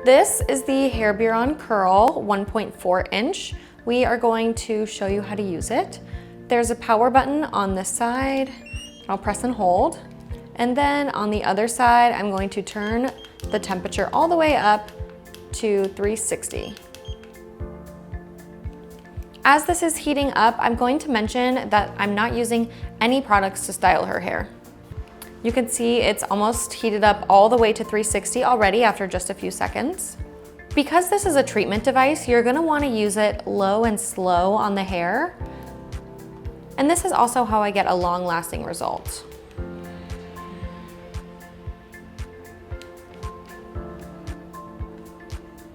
This is the HAIRBEAURON Curl 1.4 inch. We are going to show you how to use it. There's a power button on this side. I'll press and hold. And then on the other side, I'm going to turn the temperature all the way up to 360. As this is heating up, I'm going to mention that I'm not using any products to style her hair. You can see it's almost heated up all the way to 360 already after just a few seconds. Because this is a treatment device, you're gonna wanna use it low and slow on the hair. And this is also how I get a long-lasting result.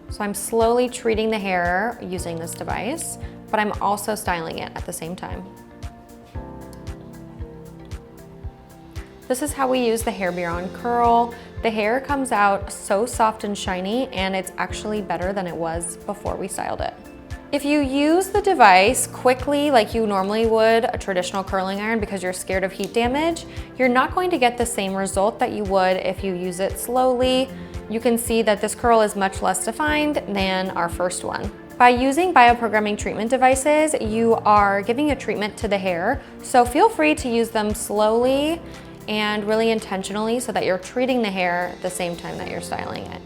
So I'm slowly treating the hair using this device, but I'm also styling it at the same time. This is how we use the HAIRBEAURON Curl. The hair comes out so soft and shiny, and it's actually better than it was before we styled it. If you use the device quickly like you normally would a traditional curling iron because you're scared of heat damage, you're not going to get the same result that you would if you use it slowly. You can see that this curl is much less defined than our first one. By using bioprogramming treatment devices, you are giving a treatment to the hair, so feel free to use them slowly and really intentionally so that you're treating the hair at the same time that you're styling it.